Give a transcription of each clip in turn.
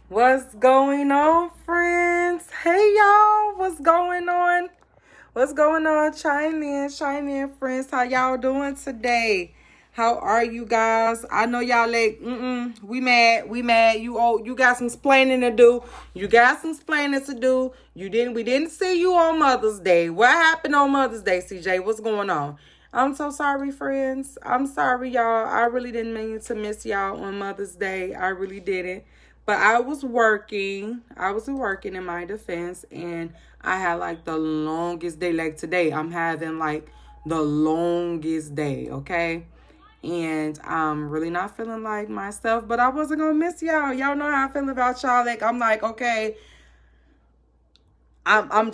What's going on, friends? Hey, y'all. What's going on? What's going on? Chime in, friends. How y'all doing today? How are you guys? I know y'all like, we mad. You got some splaining to do. We didn't see you on Mother's Day. What happened on Mother's Day, CJ? What's going on? I'm so sorry, friends. I'm sorry, y'all. I really didn't mean to miss y'all on Mother's Day. I really didn't. But I was working. I was working in my defense, and I had like the longest day. Like today, I'm having like the longest day, okay? And I'm really not feeling like myself, but I wasn't gonna miss y'all. Y'all know how I feel about y'all. Like I'm like, okay, I'm gonna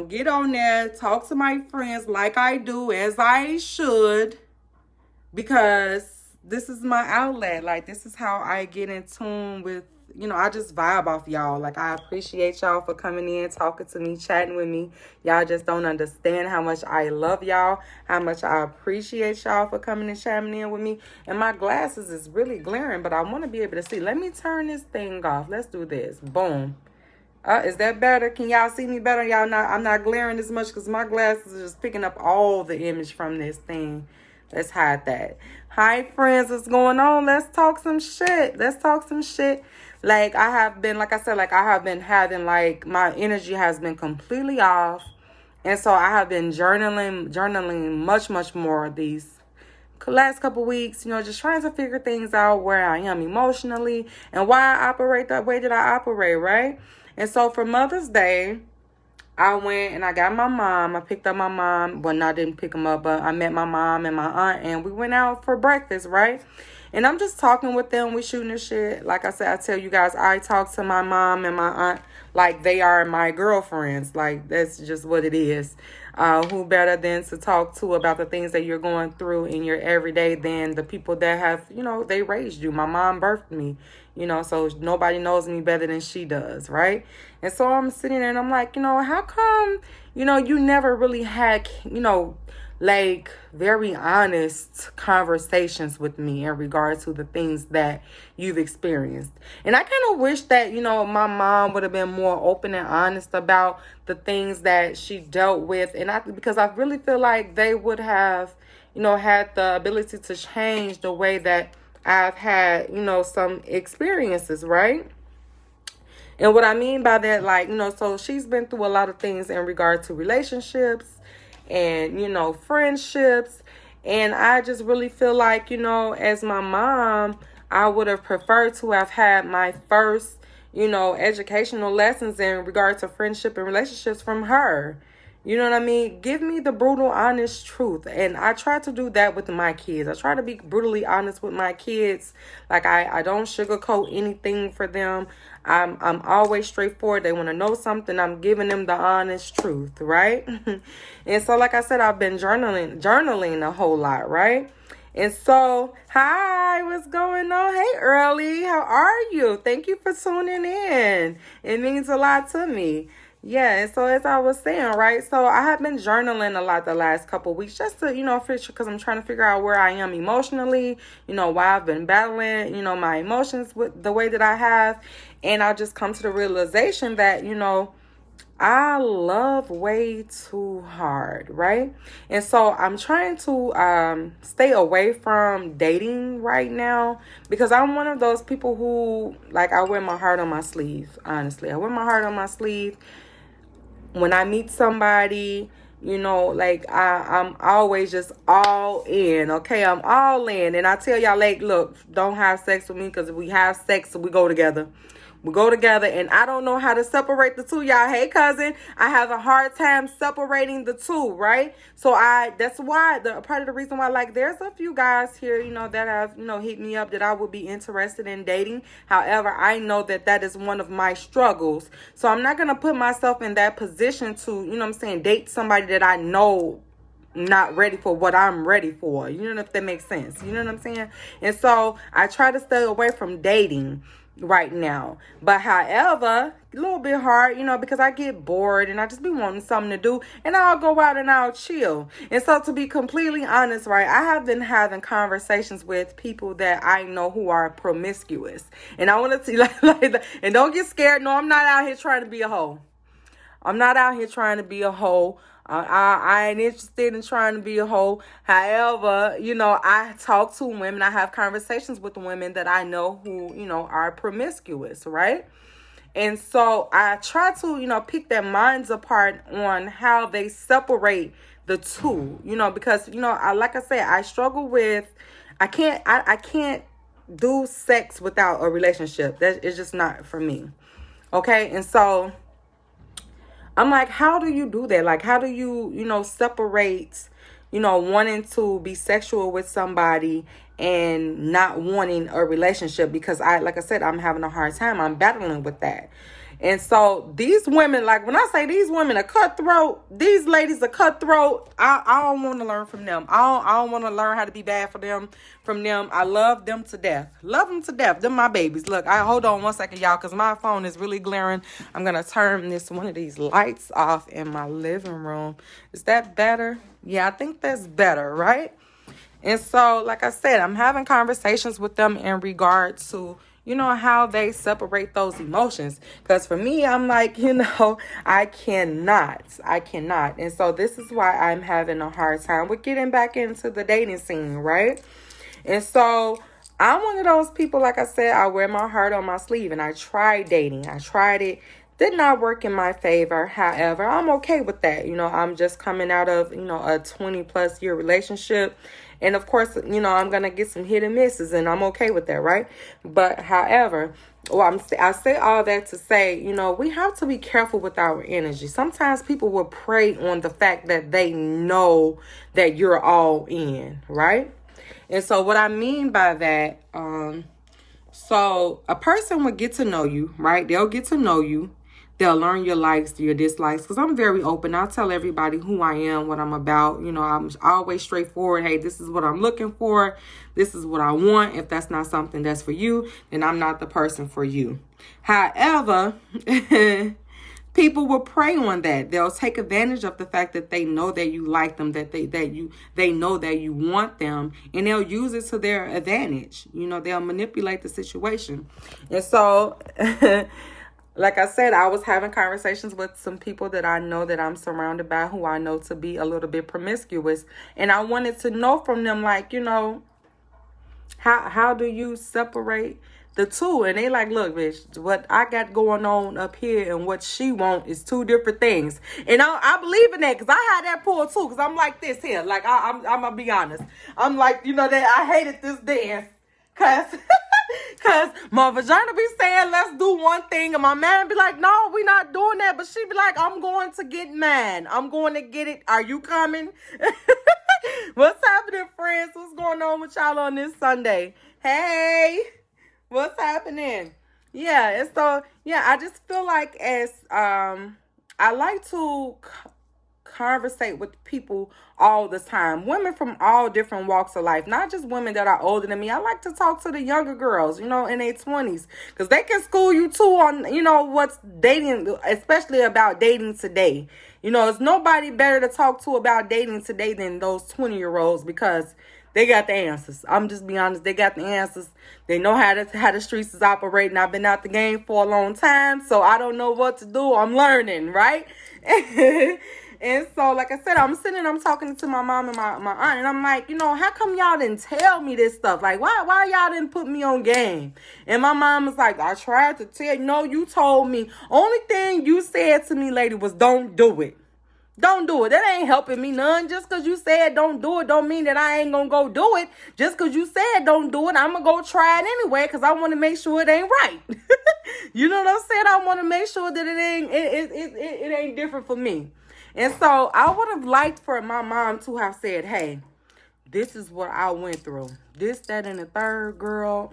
get on there, talk to my friends like I do, as I should, because this is my outlet. Like, this is how I get in tune with, I just vibe off y'all. Like, I appreciate y'all for coming in, talking to me, chatting with me. Y'all just don't understand how much I love y'all, how much I appreciate y'all for coming and chatting in with me. And my glasses is really glaring, but I want to be able to see. Let me turn this thing off. Let's do this. Boom. Is that better? Can y'all see me better? I'm not glaring as much because my glasses are just picking up all the image from this thing. Let's hide that. Hi, friends. What's going on? Let's talk some shit. Like I have been having like my energy has been completely off. And so I have been journaling much more these last couple weeks, just trying to figure things out, where I am emotionally and why I operate that way that I operate, right? And so for Mother's Day, I went and I got my mom. I picked up my mom. Well, no, I didn't pick them up, but I met my mom and my aunt, and we went out for breakfast, right? And I'm just talking with them. We shooting the shit. Like I said, I tell you guys, I talk to my mom and my aunt like they are my girlfriends. Like, that's just what it is. Who better than to talk to about the things that you're going through in your everyday than the people that have, they raised you. My mom birthed me, so nobody knows me better than she does, right? And so I'm sitting there and I'm like, how come, you never really had, like very honest conversations with me in regards to the things that you've experienced. And I kind of wish that, my mom would have been more open and honest about the things that she dealt with. And because I really feel like they would have, had the ability to change the way that I've had, some experiences, right? And what I mean by that, like, so she's been through a lot of things in regard to relationships and, friendships. And I just really feel like, as my mom, I would have preferred to have had my first, educational lessons in regard to friendship and relationships from her. You know what I mean? Give me the brutal, honest truth. And I try to do that with my kids. I try to be brutally honest with my kids. Like, I don't sugarcoat anything for them. I'm always straightforward. They want to know something, I'm giving them the honest truth, right? And so, like I said, I've been journaling a whole lot, right? And so, hi, what's going on? Hey, Early, how are you? Thank you for tuning in. It means a lot to me. Yeah, and so as I was saying, right, so I have been journaling a lot the last couple of weeks just to, because I'm trying to figure out where I am emotionally, why I've been battling, my emotions with the way that I have. And I just come to the realization that, I love way too hard, right? And so I'm trying to stay away from dating right now because I'm one of those people who, like, I wear my heart on my sleeve, honestly. I wear my heart on my sleeve. When I meet somebody, like I'm always just all in, okay? I'm all in. And I tell y'all, like, look, don't have sex with me because if we have sex, we go together. We go together, and I don't know how to separate the two, y'all. Hey, cousin, I have a hard time separating the two, right? So that's why part of the reason why, like, there's a few guys here, that have, hit me up that I would be interested in dating. However, I know that is one of my struggles. So I'm not going to put myself in that position to, date somebody that I know not ready for what I'm ready for. If that makes sense. You know what I'm saying? And so I try to stay away from dating. right now. But however, a little bit hard, because I get bored and I just be wanting something to do, and I'll go out and I'll chill. And so, to be completely honest, right, I have been having conversations with people that I know who are promiscuous, and I want to see and don't get scared. No, I'm not out here trying to be a hoe. I'm not out here trying to be a hoe. I ain't interested in trying to be a hoe. However, I talk to women. I have conversations with women that I know who, are promiscuous, right? And so I try to, pick their minds apart on how they separate the two, because, like I said, I struggle with, I can't do sex without a relationship. That is just not for me. Okay. And so I'm like, how do you do that? Like, how do you, separate, wanting to be sexual with somebody and not wanting a relationship? Because like I said, I'm having a hard time. I'm battling with that. And so these women, like when I say these women are cutthroat, these ladies are cutthroat. I don't want to learn from them. I don't want to learn how to be bad from them. I love them to death. Love them to death. Them my babies. Look, hold on one second, y'all, because my phone is really glaring. I'm going to turn one of these lights off in my living room. Is that better? Yeah, I think that's better, right? And so, like I said, I'm having conversations with them in regards to, how they separate those emotions. Because for me, I'm like, I cannot. And so this is why I'm having a hard time with getting back into the dating scene, right? And so I'm one of those people, like I said, I wear my heart on my sleeve, and I tried dating. I tried it. Did not work in my favor. However, I'm okay with that. I'm just coming out of, a 20 plus year relationship. And of course, I'm going to get some hit and misses, and I'm okay with that, right? But however, I say all that to say, we have to be careful with our energy. Sometimes people will prey on the fact that they know that you're all in, right? And so what I mean by that, so a person would get to know you, right? They'll get to know you. They'll learn your likes, your dislikes, because I'm very open. I'll tell everybody who I am, what I'm about. I'm always straightforward. Hey, this is what I'm looking for. This is what I want. If that's not something that's for you, then I'm not the person for you. However, people will prey on that. They'll take advantage of the fact that they know that you like them, that they know that you want them, and they'll use it to their advantage. They'll manipulate the situation. And so like I said, I was having conversations with some people that I know that I'm surrounded by, who I know to be a little bit promiscuous. And I wanted to know from them, like, how do you separate the two? And they like, look, bitch, what I got going on up here and what she want is two different things. And I believe in that, because I had that pull too, because I'm like this here. Like, I'm going to be honest. I'm like, that I hated this dance. Because my vagina be saying, let's do one thing. And my man be like, no, we not doing that. But she be like, I'm going to get mad. I'm going to get it. Are you coming? What's happening, friends? What's going on with y'all on this Sunday? Hey, what's happening? Yeah, and so, I just feel like as I like to conversate with people all the time, women from all different walks of life, not just women that are older than me. I like to talk to the younger girls, in their 20s, because they can school you too on, what's dating, especially about dating today. It's nobody better to talk to about dating today than those 20-year-olds, because they got the answers. I'm just being honest. They got the answers. They know how the streets is operating. I've been out the game for a long time, so I don't know what to do. I'm learning, right? And so, like I said, I'm talking to my mom and my aunt, and I'm like, how come y'all didn't tell me this stuff? Like, why y'all didn't put me on game? And my mom was like, I tried to tell you. No, you told me. Only thing you said to me, lady, was don't do it. Don't do it. That ain't helping me none. Just because you said don't do it don't mean that I ain't going to go do it. Just because you said don't do it, I'm going to go try it anyway, because I want to make sure it ain't right. You know what I'm saying? I want to make sure that it ain't different for me. And so I would have liked for my mom to have said, hey, this is what I went through. This, that, and the third, girl.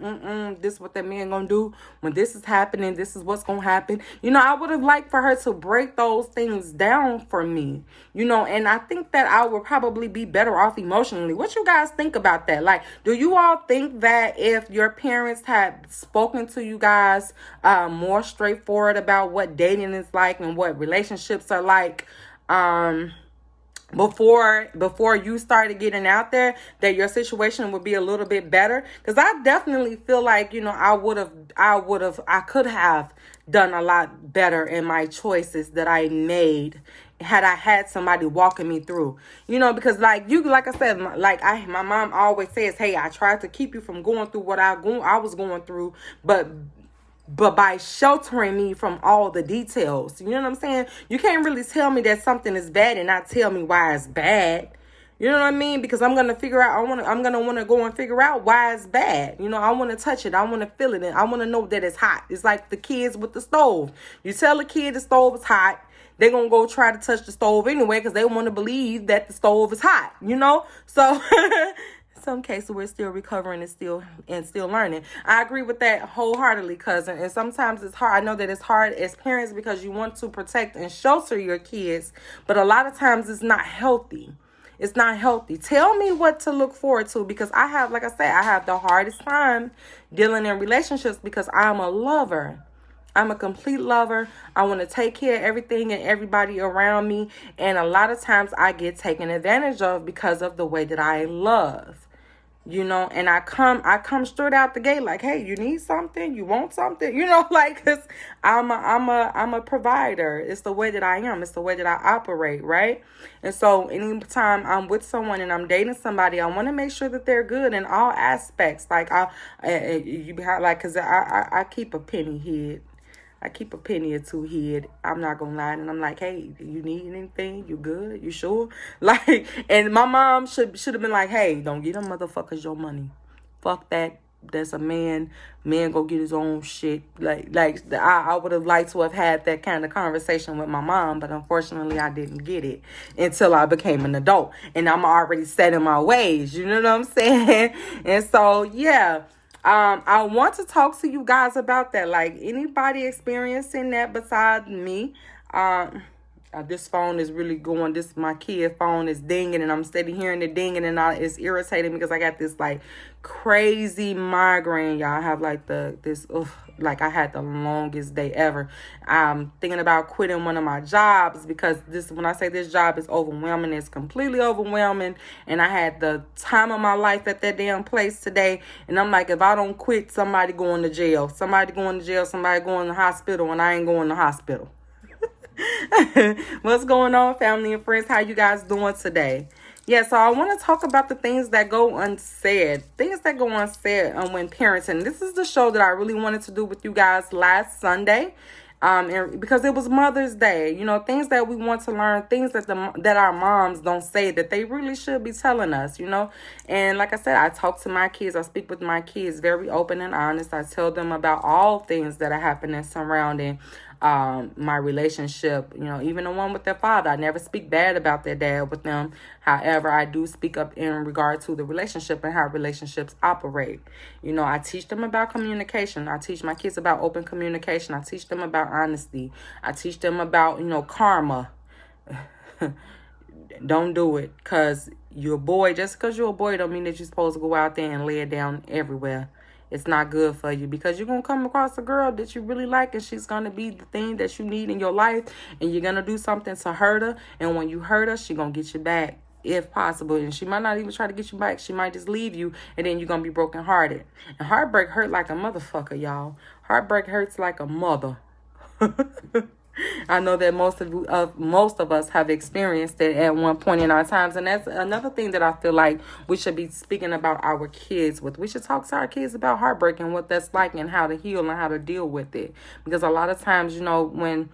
This is what that man gonna do when this is happening. This is what's gonna happen. You know, I would have liked for her to break those things down for me. You know, and I think that I would probably be better off emotionally. What you guys think about that? Like, do you all think that if your parents had spoken to you guys more straightforward about what dating is like and what relationships are like, before you started getting out there, that your situation would be a little bit better? Because I definitely feel like, you know, I could have done a lot better in my choices that I made had I had somebody walking me through, you know, because like I said, my mom always says, hey, I tried to keep you from going through what I was going through, but by sheltering me from all the details. You know what I'm saying? You can't really tell me that something is bad and not tell me why it's bad. You know what I mean? Because I'm going to figure out, I'm going to want to go and figure out why it's bad. You know, I want to touch it. I want to feel it. And I want to know that it's hot. It's like the kids with the stove. You tell a kid the stove is hot, they're going to go try to touch the stove anyway because they want to believe that the stove is hot, you know? So some cases we're still recovering and still learning. I agree with that wholeheartedly, cousin. And sometimes it's hard. I know that it's hard as parents because you want to protect and shelter your kids, but a lot of times it's not healthy. It's not healthy. Tell me what to look forward to, because I have, like I said, I have the hardest time dealing in relationships because I'm a lover. I'm a complete lover. I want to take care of everything and everybody around me. And a lot of times I get taken advantage of because of the way that I love. You know, and I come straight out the gate like, hey, you need something? You want something? You know, like, cause I'm a provider. It's the way that I am. It's the way that I operate, right? And so anytime I'm with someone and I'm dating somebody, I want to make sure that they're good in all aspects. Like cause I keep a penny hid. I keep a penny or two hid. I'm not gonna lie. And I'm like, hey, do you need anything? You good? You sure? Like, and my mom should have been like, hey, don't give them motherfuckers your money. Fuck that. That's a man. Man go get his own shit. I would have liked to have had that kind of conversation with my mom, but unfortunately I didn't get it until I became an adult. And I'm already set in my ways. You know what I'm saying? And so, yeah. I want to talk to you guys about that. Like, anybody experiencing that besides me? This phone is really going. My kid phone is dinging, and I'm steady hearing it dinging, and it's irritating because I got this like crazy migraine. Y'all, I have like like I had the longest day ever. I'm thinking about quitting one of my jobs because when I say this job is overwhelming, it's completely overwhelming. And I had the time of my life at that damn place today. And I'm like, if I don't quit, somebody going to jail. Somebody going to jail, somebody going to the hospital, and I ain't going to the hospital. What's going on, family and friends? How you guys doing today? Yeah, so I want to talk about the things that go unsaid. Things that go unsaid when parenting. This is the show that I really wanted to do with you guys last Sunday. And because it was Mother's Day, you know, things that we want to learn, things that our moms don't say that they really should be telling us, you know. And like I said, I talk to my kids. I speak with my kids very open and honest. I tell them about all things that are happening surrounding my relationship, you know, even the one with their father. I never speak bad about their dad with them. However, I do speak up in regard to the relationship and how relationships operate. You know, I teach them about communication. I teach my kids about open communication. I teach them about honesty. I teach them about, you know, karma. Don't do it because you're a boy. Just because you're a boy don't mean that you're supposed to go out there and lay it down everywhere. It's not good for you because you're going to come across a girl that you really like and she's going to be the thing that you need in your life, and you're going to do something to hurt her. And when you hurt her, she's going to get you back if possible. And she might not even try to get you back. She might just leave you, and then you're going to be brokenhearted. And heartbreak hurt like a motherfucker, y'all. Heartbreak hurts like a mother. I know that most of us have experienced it at one point in our times. And that's another thing that I feel like we should be speaking about our kids with. We should talk to our kids about heartbreak and what that's like and how to heal and how to deal with it. Because a lot of times, you know, when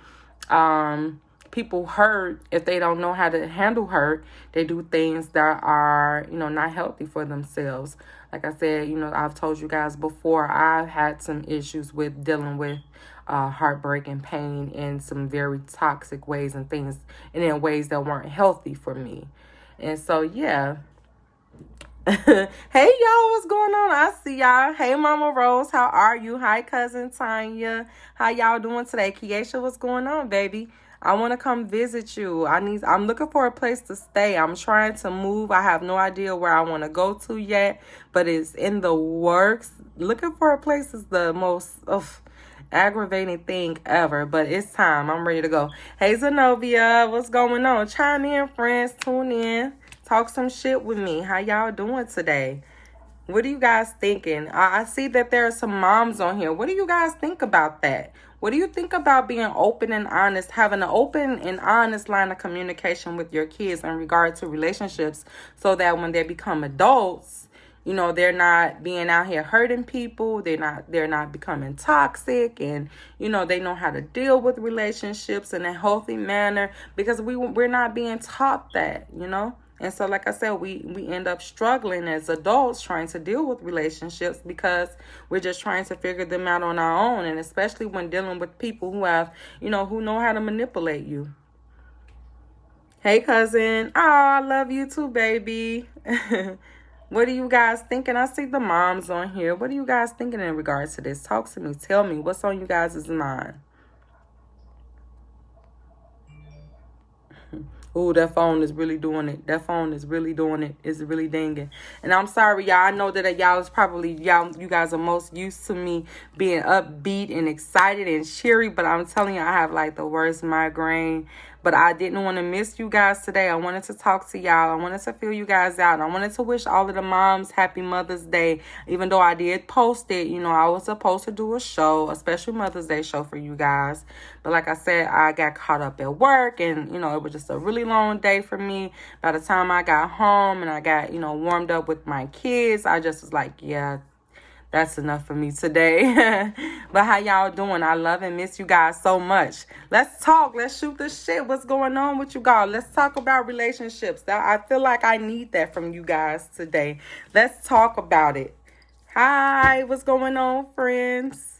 people hurt, if they don't know how to handle hurt, they do things that are, you know, not healthy for themselves. Like I said, you know, I've told you guys before, I've had some issues with dealing with heartbreak and pain in some very toxic ways and things, and in ways that weren't healthy for me. And so, yeah, Hey y'all, what's going on? I see y'all. Hey Mama Rose, how are you? Hi cousin Tanya. How y'all doing today? Keisha, what's going on, baby? I want to come visit you. I'm looking for a place to stay. I'm trying to move. I have no idea where I want to go to yet, but it's in the works. Looking for a place is the most aggravating thing ever, but it's time. I'm ready to go. Hey Zenobia, what's going on? Chime in, friends. Tune in. Talk some shit with me. How y'all doing today? What are you guys thinking? I see that there are some moms on here. What do you guys think about that? What do you think about being open and honest, having an open and honest line of communication with your kids in regard to relationships so that when they become adults, you know, they're not being out here hurting people. They're not becoming toxic, and, you know, they know how to deal with relationships in a healthy manner because we're not being taught that, you know? And so, like I said, we end up struggling as adults trying to deal with relationships because we're just trying to figure them out on our own. And especially when dealing with people who have, you know, who know how to manipulate you. Hey, cousin. Oh, I love you too, baby. What are you guys thinking? I see the moms on here. What are you guys thinking in regards to this? Talk to me. Tell me what's on you guys' mind. Oh, that phone is really doing it. That phone is really doing it. It's really dinging. And I'm sorry, y'all. I know that y'all is probably, you guys are most used to me being upbeat and excited and cheery. But I'm telling you, I have like the worst migraine. But I didn't want to miss you guys today. I wanted to talk to y'all. I wanted to feel you guys out. I wanted to wish all of the moms happy Mother's Day. Even though I did post it, you know, I was supposed to do a show, a special Mother's Day show for you guys. But like I said, I got caught up at work and, you know, it was just a really long day for me. By the time I got home and I got, you know, warmed up with my kids, I just was like, yeah, that's enough for me today. But how y'all doing? I love and miss you guys so much. Let's talk. Let's shoot the shit. What's going on with you guys? Let's talk about relationships. I feel like I need that from you guys today. Let's talk about it. Hi, what's going on, friends?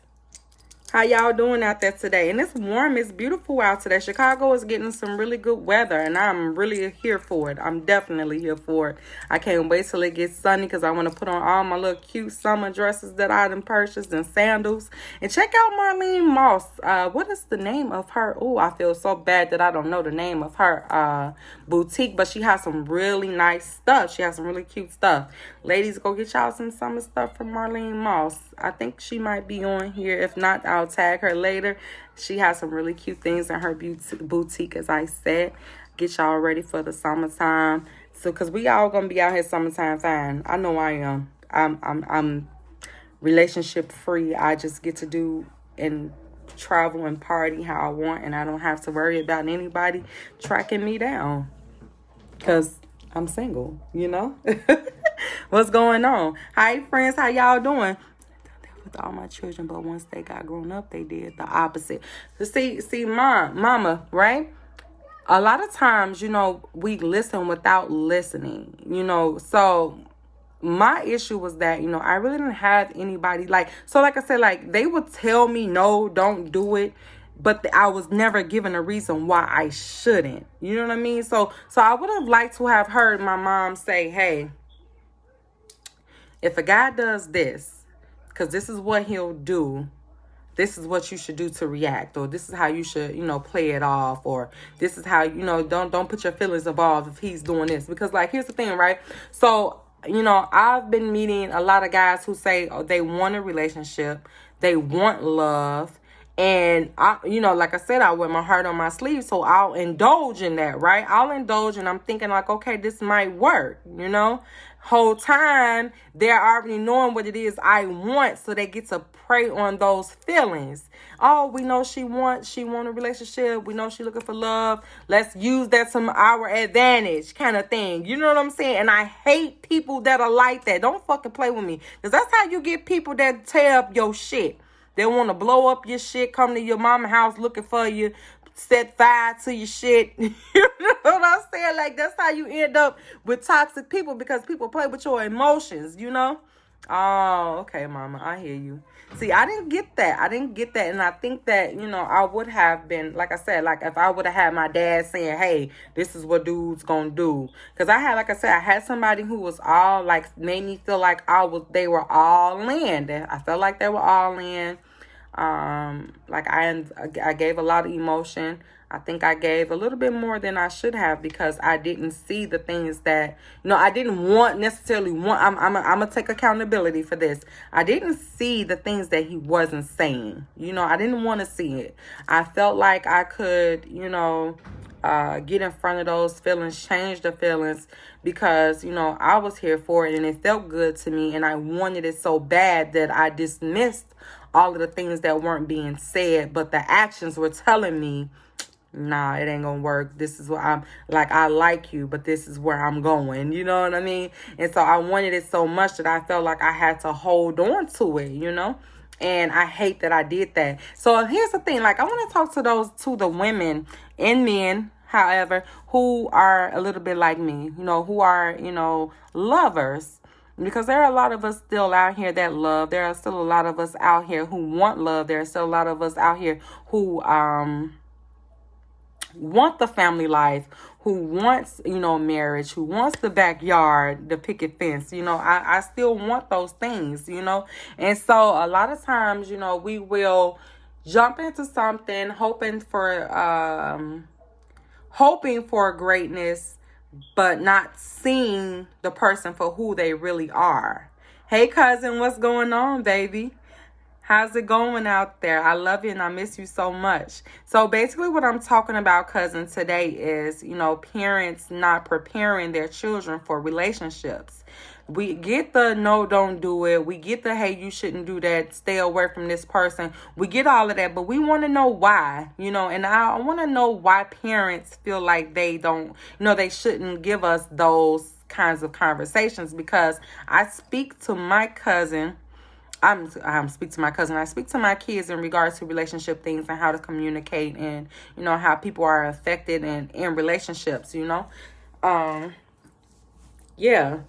How y'all doing out there today? And it's warm. It's beautiful out today. Chicago is getting some really good weather, and I'm really here for it. I'm definitely here for it. I can't wait till it gets sunny because I want to put on all my little cute summer dresses that I done purchased and sandals. And check out Marlene Moss. What is the name of her? Oh, I feel so bad that I don't know the name of her boutique, but she has some really nice stuff. She has some really cute stuff. Ladies, go get y'all some summer stuff from Marlene Moss. I think she might be on here. If not, I'll tag her later. She has some really cute things in her boutique, as I said. Get y'all ready for the summertime. So, because we all gonna be out here summertime fine. I know I am. I'm relationship free. I just get to do and travel and party how I want, and I don't have to worry about anybody tracking me down. Because I'm single, you know? What's going on? Hi, friends. How y'all doing? With all my children, but once they got grown up, they did the opposite. So see, mama, right? A lot of times, you know, we listen without listening, you know. So my issue was that, you know, I really didn't have anybody like I said, like they would tell me, no, don't do it. But I was never given a reason why I shouldn't. You know what I mean? So I would have liked to have heard my mom say, hey, if a guy does this, because this is what he'll do, this is what you should do to react, or this is how you should, you know, play it off, or this is how, you know, don't put your feelings involved if he's doing this. Because, like, here's the thing, right? So, you know, I've been meeting a lot of guys who say they want a relationship, they want love, and I, you know, like I said, I wear my heart on my sleeve, so I'll indulge in that, right? I'll indulge, and I'm thinking like, okay, this might work, you know? Whole time they're already knowing what it is I want, so they get to prey on those feelings. Oh, we know she want a relationship. We know she looking for love. Let's use that to our advantage, kind of thing. You know what I'm saying? And I hate people that are like that. Don't fucking play with me, because that's how you get people that tear up your shit. They want to blow up your shit, come to your mama's house looking for you, set fire to your shit. You know what I'm saying? Like, that's how you end up with toxic people, because people play with your emotions, you know? Oh, okay, mama. I hear you. See, I didn't get that. I didn't get that. And I think that, I would have been, like I said, like if I would have had my dad saying, hey, this is what dude's gonna do. Because like I said, I had somebody who was all like, made me feel like they were all in. I felt like they were all in. Like I gave a lot of emotion. I think I gave a little bit more than I should have because I didn't see the things that, I didn't necessarily want. I'm gonna take accountability for this. I didn't see the things that he wasn't saying. I didn't want to see it. I felt like I could, get in front of those feelings, change the feelings because, I was here for it and it felt good to me and I wanted it so bad that I dismissed all of the things that weren't being said, but the actions were telling me, nah, it ain't gonna work. This is what I'm like. I like you, but this is where I'm going. You know what I mean? And so I wanted it so much that I felt like I had to hold on to it, and I hate that I did that. So here's the thing. Like, I want to talk to the women and men, however, who are a little bit like me, who are, lovers. Because there are a lot of us still out here that love. There are still a lot of us out here who want love. There are still a lot of us out here who want the family life, who wants, marriage, who wants the backyard, the picket fence. I still want those things, And so a lot of times, we will jump into something hoping for greatness, but not seeing the person for who they really are. Hey, cousin, what's going on, baby? How's it going out there? I love you and I miss you so much. So basically what I'm talking about, cousin, today is, parents not preparing their children for relationships. We get the no, don't do it. We get the, hey, you shouldn't do that. Stay away from this person. We get all of that, but we want to know why, and I want to know why parents feel like they don't, they shouldn't give us those kinds of conversations, because I speak to my cousin. I speak to my cousin. I speak to my kids in regards to relationship things and how to communicate and, how people are affected in relationships, yeah.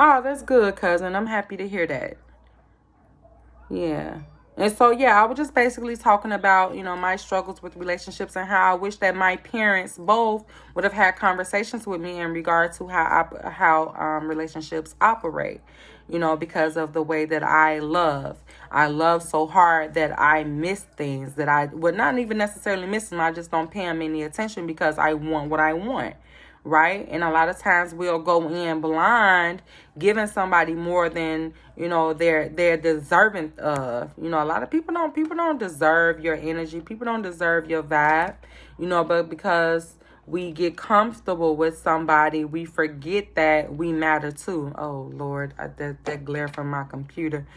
Oh, that's good, cousin. I'm happy to hear that. Yeah. And so, yeah, I was just basically talking about, my struggles with relationships and how I wish that my parents both would have had conversations with me in regard to how relationships operate, because of the way that I love. I love so hard that I miss things that I would not even necessarily miss them. I just don't pay them any attention because I want what I want. Right? And a lot of times we'll go in blind, giving somebody more than, they're deserving of. A lot of people don't deserve your energy. People don't deserve your vibe, but because we get comfortable with somebody, we forget that we matter too. Oh, Lord, that glare from my computer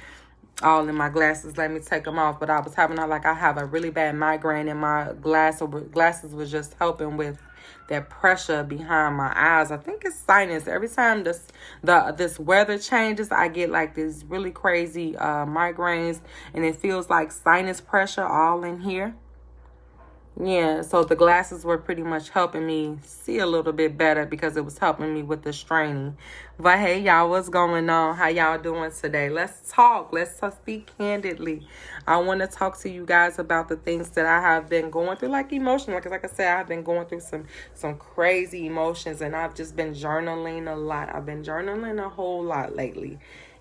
all in my glasses. Let me take them off. But I was having I have a really bad migraine, and my glasses was just helping with that pressure behind my eyes. I think it's sinus. Every time this weather changes, I get like these really crazy migraines, and it feels like sinus pressure all in here. Yeah, so the glasses were pretty much helping me see a little bit better because it was helping me with the straining. But hey, y'all, what's going on? How y'all doing today? Let's talk. Let's speak candidly. I want to talk to you guys about the things that I have been going through, like emotion. Like I said, I've been going through some crazy emotions, and I've just been journaling a lot. I've been journaling a whole lot lately.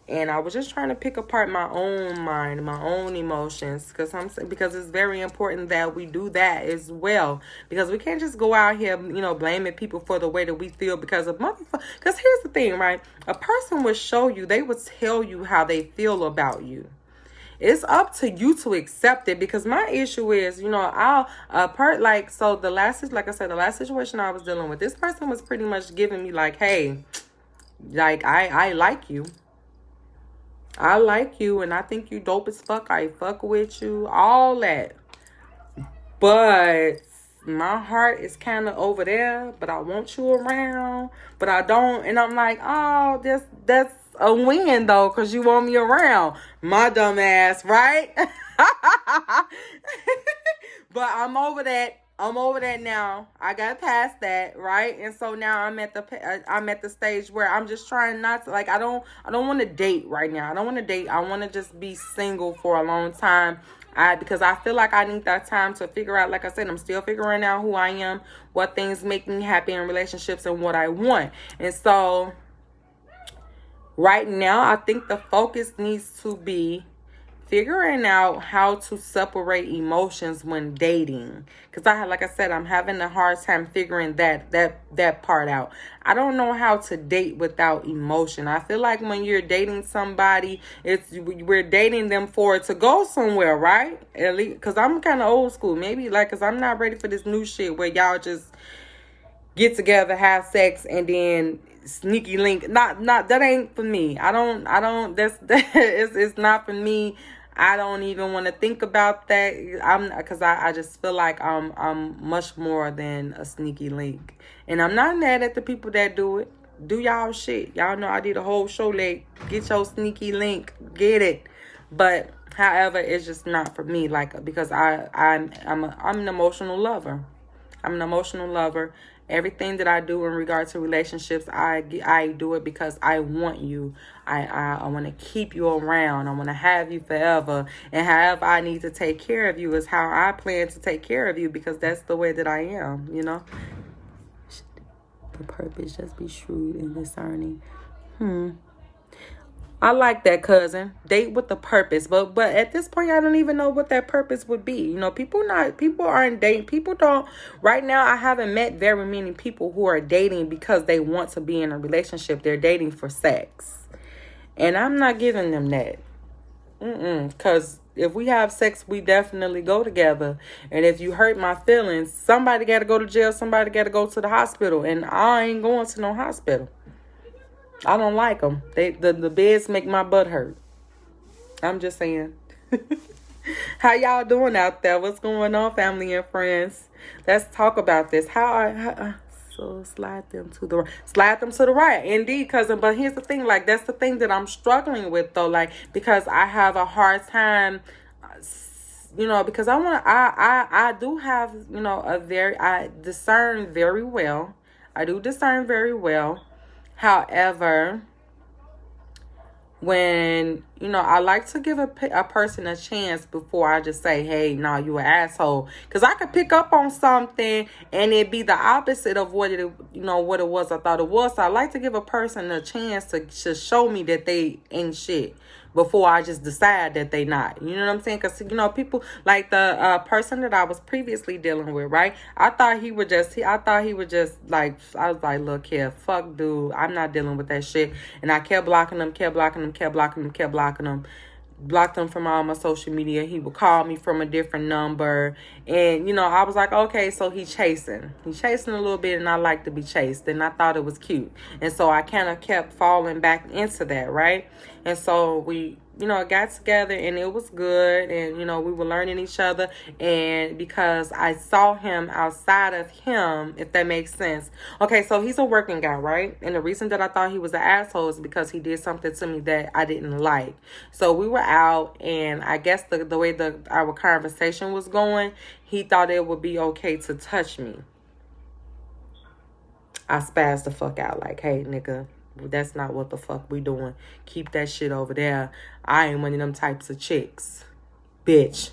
And I was just trying to pick apart my own mind, my own emotions, because it's very important that we do that as well. Because we can't just go out here, blaming people for the way that we feel because of motherfucker. Because here's the thing, right? A person will show you, they will tell you how they feel about you. It's up to you to accept it, because my issue is, the last situation I was dealing with, this person was pretty much giving me like, hey, like I like you. I like you and I think you dope as fuck. I fuck with you, all that. But my heart is kind of over there, but I want you around, but I don't. And I'm like, oh, that's a win though, because you want me around, my dumb ass, right? But I'm over that. I'm over that now. I got past that, right? And so now I'm at the stage where I'm just trying not to, like, I don't want to date right now. I don't want to date. I want to just be single for a long time. Because I feel like I need that time to figure out, like I said, I'm still figuring out who I am, what things make me happy in relationships, and what I want. And so right now, I think the focus needs to be figuring out how to separate emotions when dating. Because like I said, I'm having a hard time figuring that part out. I don't know how to date without emotion. I feel like when you're dating somebody, we're dating them for it to go somewhere, right? At least, because I'm kind of old school. Maybe like, because I'm not ready for this new shit where y'all just get together, have sex, and then sneaky link. Not that ain't for me. I don't it's not for me. I don't even want to think about that. Because I just feel like I'm much more than a sneaky link. And I'm not mad at the people that do it. Do y'all shit. Y'all know I did a whole show like, get your sneaky link, get it. But however, it's just not for me. Like, because I'm an emotional lover. I'm an emotional lover. Everything that I do in regard to relationships, I do it because I want you. I want to keep you around. I want to have you forever. And however I need to take care of you is how I plan to take care of you, because that's the way that I am, you know. The purpose, just be shrewd and discerning. I like that, cousin. Date with the purpose. But at this point, I don't even know what that purpose would be. You know, people aren't dating. People don't. Right now, I haven't met very many people who are dating because they want to be in a relationship. They're dating for sex. And I'm not giving them that. Because if we have sex, we definitely go together. And if you hurt my feelings, somebody got to go to jail. Somebody got to go to the hospital. And I ain't going to no hospital. I don't like them. The beds make my butt hurt. I'm just saying. How y'all doing out there? What's going on, family and friends? Let's talk about this. So slide them to the right. Indeed, cousin. But here's the thing. Like, that's the thing that I'm struggling with, though. Like, because I have a hard time, you know, because I do have, you know, I discern very well. I do discern very well. However, when, you know, I like to give a person a chance before I just say, hey, no, you an asshole. Because I could pick up on something and it be the opposite of what it was I thought it was. So I like to give a person a chance to show me that they ain't shit before I just decide that they not. You know what I'm saying? Because, you know, people like the person that I was previously dealing with, right? I thought he would just like, I was like, look here, fuck dude, I'm not dealing with that shit. And I kept blocking him. Blocked him from all my social media. He would call me from a different number. And, you know, I was like, okay, so he's chasing a little bit, and I like to be chased. And I thought it was cute. And so I kind of kept falling back into that, right? And so we, you know, got together and it was good. And, you know, we were learning each other. And because I saw him outside of him, if that makes sense. Okay, so he's a working guy, right? And the reason that I thought he was an asshole is because he did something to me that I didn't like. So we were out, and I guess the way our conversation was going, he thought it would be okay to touch me. I spazzed the fuck out like, hey, nigga, that's not what the fuck we doing. Keep that shit over there. I ain't one of them types of chicks, bitch.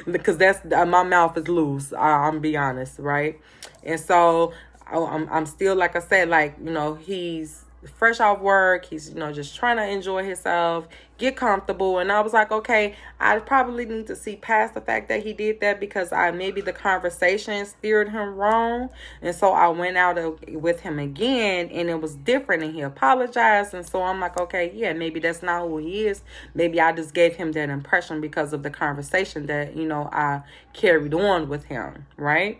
Because that's my mouth is loose. I'm be honest, right? And so I'm still, like I said, like, you know, he's fresh off work. He's, you know, just trying to enjoy himself, get comfortable. And I was like, okay, I probably need to see past the fact that he did that, because maybe the conversation steered him wrong. And so I went out with him again, and it was different, and he apologized. And so I'm like, okay, yeah, maybe that's not who he is. Maybe I just gave him that impression because of the conversation that, you know, I carried on with him, right?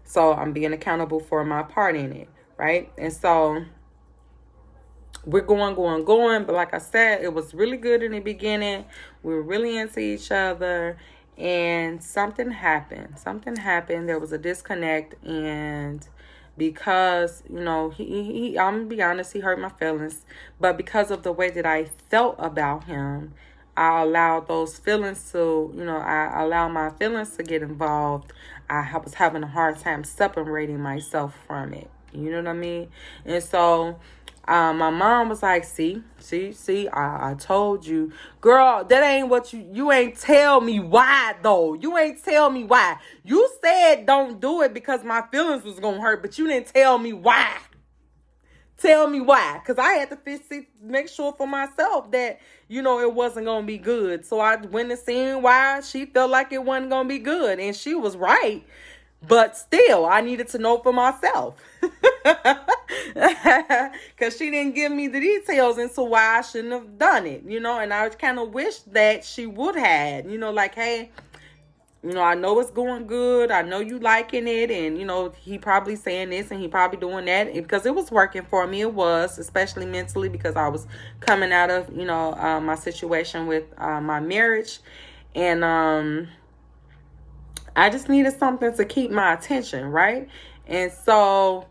So I'm being accountable for my part in it, right? And so we're going. But like I said, it was really good in the beginning. We were really into each other. And something happened. There was a disconnect. And because, you know, I'm going to be honest, he hurt my feelings. But because of the way that I felt about him, I allowed those feelings to, I allowed my feelings to get involved. I was having a hard time separating myself from it. You know what I mean? And so my mom was like, see, I told you. Girl, that ain't what you ain't tell me why, though. You ain't tell me why. You said don't do it because my feelings was going to hurt, but you didn't tell me why. Tell me why. Because I had to make sure for myself that, it wasn't going to be good. So I went and seen why she felt like it wasn't going to be good. And she was right. But still, I needed to know for myself. Because she didn't give me the details into why I shouldn't have done it. And I kind of wish that she would have. Like, hey, I know it's going good. I know you liking it. And, he probably saying this and he probably doing that. Because it was working for me. It was, especially mentally, because I was coming out of, my situation with my marriage. And I just needed something to keep my attention, right? And so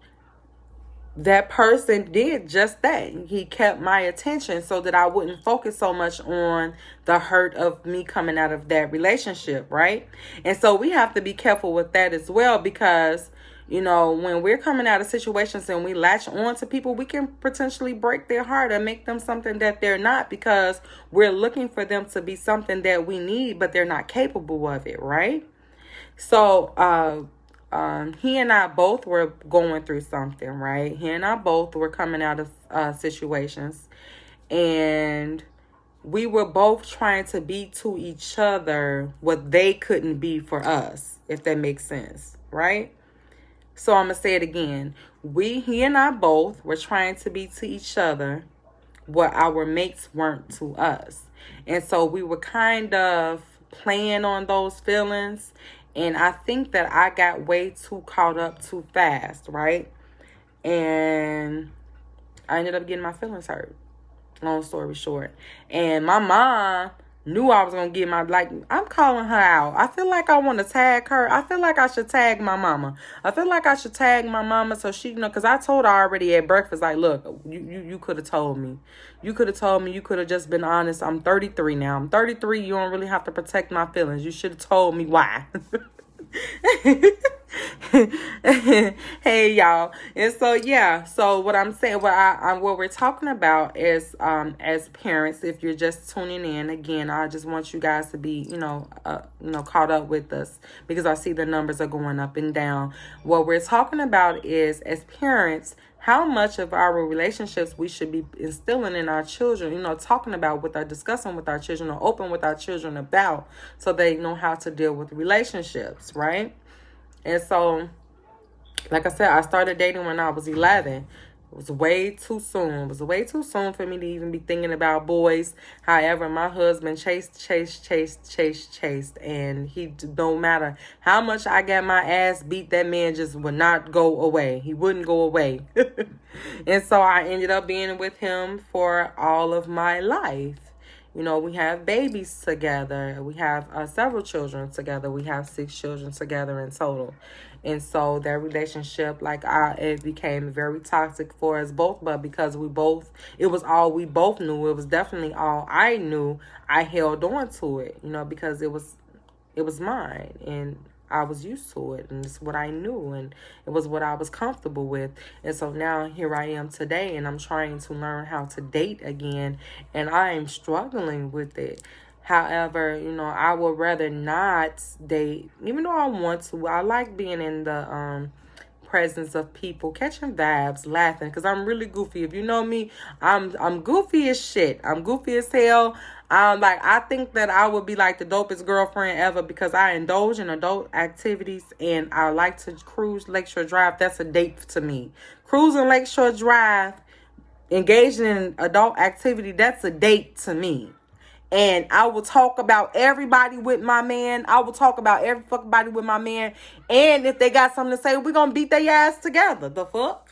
that person did just that. He kept my attention so that I wouldn't focus so much on the hurt of me coming out of that relationship, right? And so we have to be careful with that as well, because, when we're coming out of situations and we latch on to people, we can potentially break their heart and make them something that they're not, because we're looking for them to be something that we need, but they're not capable of it, right? So, he and I both were going through something, right? He and I both were coming out of situations, and we were both trying to be to each other what they couldn't be for us, if that makes sense, right? So I'm going to say it again. He and I both were trying to be to each other what our mates weren't to us. And so we were kind of playing on those feelings. And I think that I got way too caught up too fast, right? And I ended up getting my feelings hurt. Long story short. And my mom knew I was going to get I'm calling her out. I feel like I want to tag her. I feel like I should tag my mama. So she, because I told her already at breakfast, like, look, you could have told me. You could have told me. You could have just been honest. I'm 33 now. I'm 33. You don't really have to protect my feelings. You should have told me why. Hey y'all. And so so what I'm saying, what we're talking about is as parents, if you're just tuning in, again, I just want you guys to be caught up with us, because I see the numbers are going up and down. What we're talking about is, as parents, how much of our relationships we should be instilling in our children, discussing with our children, or open with our children about, so they know how to deal with relationships, right? And so, like I said, I started dating when I was 11. It was way too soon. It was way too soon for me to even be thinking about boys. However, my husband chased. And no matter how much I got my ass beat, that man just would not go away. He wouldn't go away. And so I ended up being with him for all of my life. We have babies together. We have several children together. We have 6 children together in total. And so that relationship, it became very toxic for us both. But because it was all we both knew. It was definitely all I knew. I held on to it, because it was mine. And I was used to it, and it's what I knew, and it was what I was comfortable with. And so now here I am today, and I'm trying to learn how to date again, and I am struggling with it. However, I would rather not date, even though I want to. I like being in the presence of people, catching vibes, laughing, because I'm really goofy. If you know me, I'm goofy as shit. I'm goofy as hell. I think that I would be like the dopest girlfriend ever, because I indulge in adult activities, and I like to cruise Lakeshore Drive. That's a date to me. Cruising Lakeshore Drive, engaging in adult activity, that's a date to me. And I will talk about everybody with my man. I will talk about every fucking body with my man. And if they got something to say, we're going to beat their ass together. The fuck?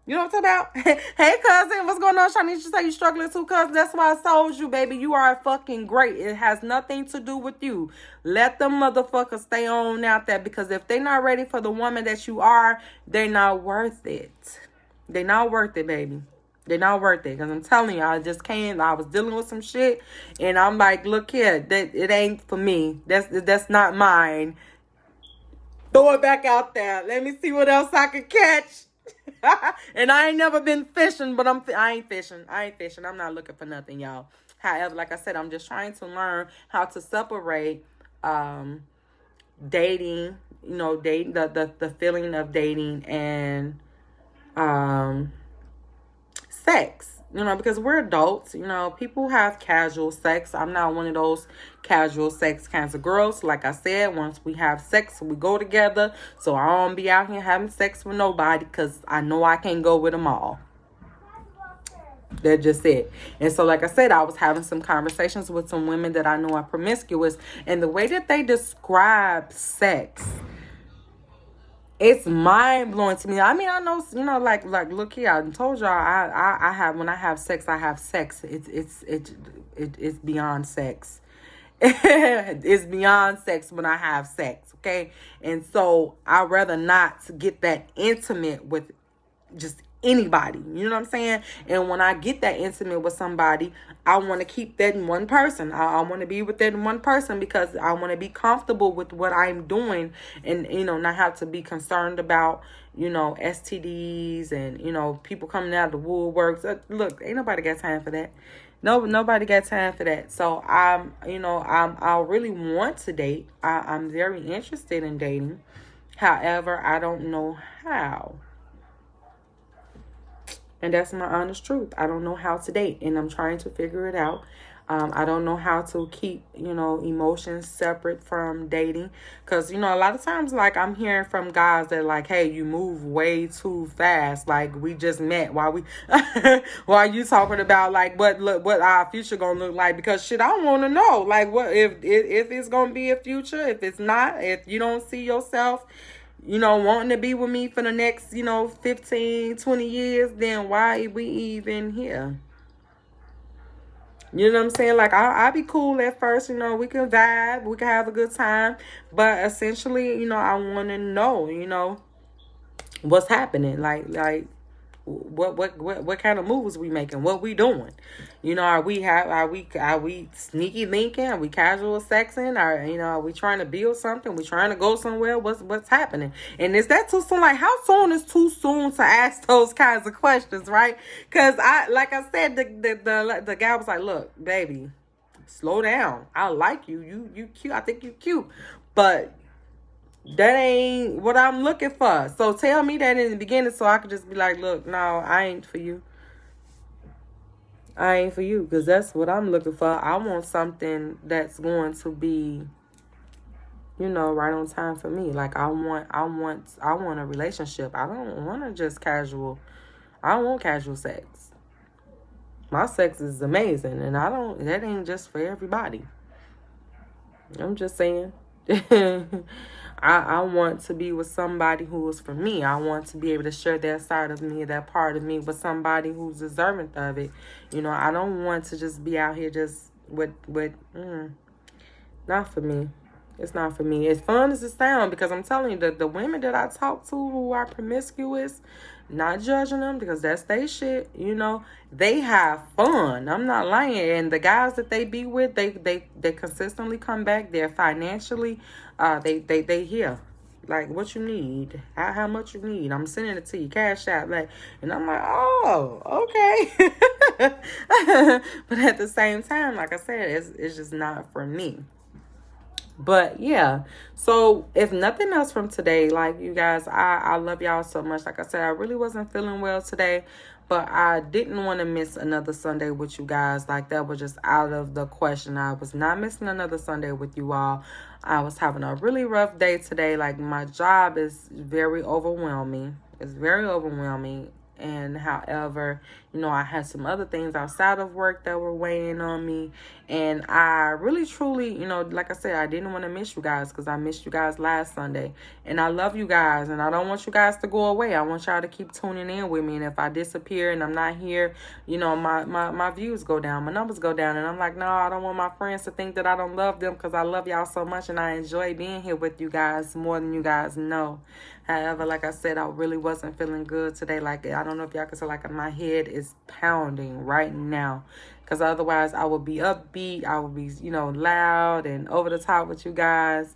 You know what I'm talking about? Hey, cousin, what's going on? Shanice, you say you struggling too, cousin? That's why I told you, baby. You are fucking great. It has nothing to do with you. Let them motherfuckers stay on out there, because if they're not ready for the woman that you are, they're not worth it. They're not worth it, baby. They're not worth it. Because I'm telling you, I was dealing with some shit. And I'm like, look here, that it ain't for me. That's not mine. Throw it back out there. Let me see what else I can catch. And I ain't never been fishing, but I ain't fishing. I'm not looking for nothing, y'all. However, like I said, I'm just trying to learn how to separate dating, dating, the feeling of dating and sex, because we're adults, people have casual sex. I'm not one of those casual sex kinds of girls. Like I said, once we have sex, we go together. So I don't be out here having sex with nobody because I know I can't go with them all. That's just it. And so, like I said, I was having some conversations with some women that I know are promiscuous, and the way that they describe sex, it's mind blowing to me. I mean, I know, like look here. I told y'all, I have, when I have sex, I have sex. It's beyond sex. It's beyond sex when I have sex. Okay, and so I'd rather not get that intimate with just anybody. You know what I'm saying? And when I get that intimate with somebody, I want to keep that in one person. I want to be with that one person because I want to be comfortable with what I'm doing and, not have to be concerned about, STDs and, people coming out of the woodworks. Look, ain't nobody got time for that. No, nobody got time for that. So I really want to date. I'm very interested in dating. However, I don't know how. And that's my honest truth. I don't know how to date, and I'm trying to figure it out. I don't know how to keep, emotions separate from dating. Because, a lot of times, like, I'm hearing from guys that, like, hey, you move way too fast. Like, we just met. While you talking about, like, what our future going to look like? Because, shit, I want to know. Like, what if it's going to be a future? If it's not, if you don't see yourself, wanting to be with me for the next, 15, 20 years, then why we even here? You know what I'm saying? Like, I'll be cool at first, we can vibe, we can have a good time. But essentially, I want to know, what's happening. Like, what kind of moves we making? What we doing? Are we sneaky linking? Are we casual sexing? Are we trying to build something? We trying to go somewhere? What's happening? And is that too soon? Like, how soon is too soon to ask those kinds of questions, right? Because like I said, the guy was like, look, baby, slow down. I like you. You cute. I think you cute, but that ain't what I'm looking for. So tell me that in the beginning so I could just be like, look, no, I ain't for you. I ain't for you, because that's what I'm looking for. I want something that's going to be, right on time for me. Like, I want a relationship. I don't want to just casual. I don't want casual sex. My sex is amazing, and that ain't just for everybody. I'm just saying. I want to be with somebody who is for me. I want to be able to share that side of me, that part of me, with somebody who's deserving of it. I don't want to just be out here just with not for me. It's not for me. As fun as it sounds, because I'm telling you, the women that I talk to who are promiscuous, not judging them because that's their shit, they have fun. I'm not lying. And the guys that they be with, they consistently come back. They're financially, they here. Like, what you need, how much you need. I'm sending it to you, cash out. Like, and I'm like, oh, okay. But at the same time, like I said, it's just not for me. But yeah, so if nothing else from today, like, you guys, I love y'all so much. Like I said, I really wasn't feeling well today, but I didn't want to miss another Sunday with you guys. Like, that was just out of the question. I was not missing another Sunday with you all. I was having a really rough day today. Like, my job is very overwhelming. It's very overwhelming. And however, I had some other things outside of work that were weighing on me. And I really, truly, like I said, I didn't want to miss you guys because I missed you guys last Sunday. And I love you guys. And I don't want you guys to go away. I want y'all to keep tuning in with me. And if I disappear and I'm not here, my views go down. My numbers go down. And I'm like, no, I don't want my friends to think that I don't love them because I love y'all so much. And I enjoy being here with you guys more than you guys know. However, like I said, I really wasn't feeling good today. Like, I don't know if y'all can say, like, my head is is pounding right now. Because otherwise I would be upbeat. I would be, you know, loud and over the top with you guys.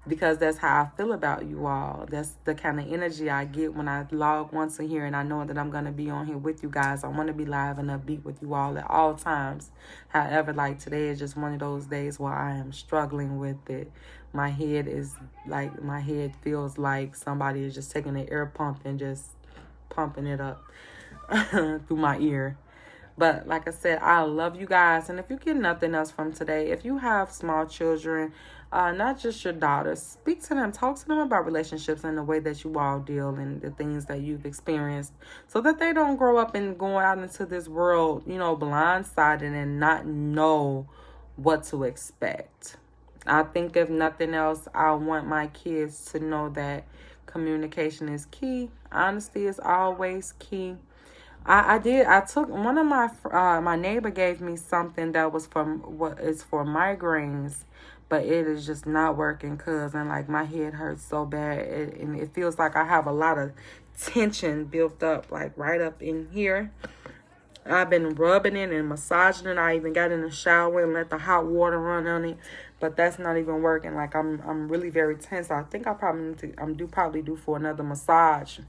Because that's how I feel about you all. That's the kind of energy I get when I log once in here and I know that I'm going to be on here with you guys. I want to be live and upbeat with you all at all times. However, like today is just one of those days where I am struggling with it. My head feels like somebody is just taking an air pump and just pumping it up through my ear. But like I said, I love you guys. And if you get nothing else from today, if you have small children, not just your daughters, speak to them, talk to them about relationships and the way that you all deal and the things that you've experienced, so that they don't grow up and going out into this world, you know, blindsided and not know what to expect. I think if nothing else, I want my kids to know that communication is key. Honesty is always key. I took one of my neighbor gave me something that was for migraines, but it is just not working, and like my head hurts so bad, and it feels like I have a lot of tension built up, like right up in here. I've been rubbing it and massaging it. I even got in the shower and let the hot water run on it, but that's not even working. Like I'm really very tense. I think I probably need to probably due for another massage.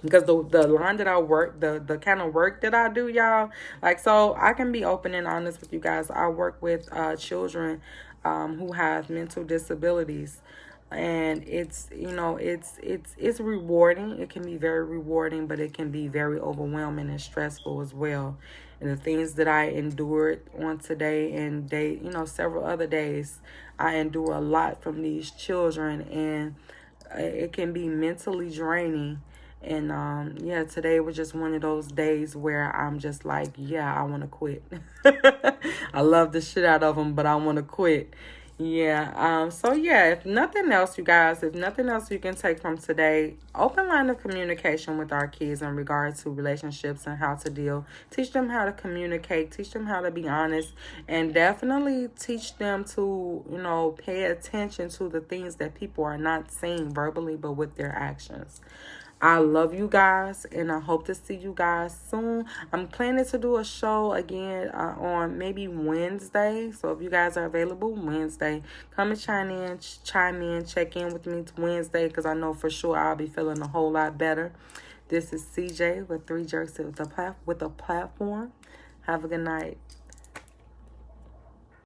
Because the line that I work, the kind of work that I do, y'all, like, so I can be open and honest with you guys. I work with children who have mental disabilities, and it's, you know, it's rewarding. It can be very rewarding, but it can be very overwhelming and stressful as well. And the things that I endured on today and several other days, I endure a lot from these children, and it can be mentally draining. And today was just one of those days where I'm just like, yeah, I want to quit. I love the shit out of them, but I want to quit. So if nothing else, you guys, if nothing else you can take from today, open line of communication with our kids in regards to relationships and how to deal. Teach them how to communicate, teach them how to be honest, and definitely teach them to, you know, pay attention to the things that people are not saying verbally, but with their actions. I love you guys, and I hope to see you guys soon. I'm planning to do a show again on maybe Wednesday. So if you guys are available Wednesday, come and chime in, check in with me Wednesday, because I know for sure I'll be feeling a whole lot better. This is CJ with 3 Jerks with a platform. Have a good night.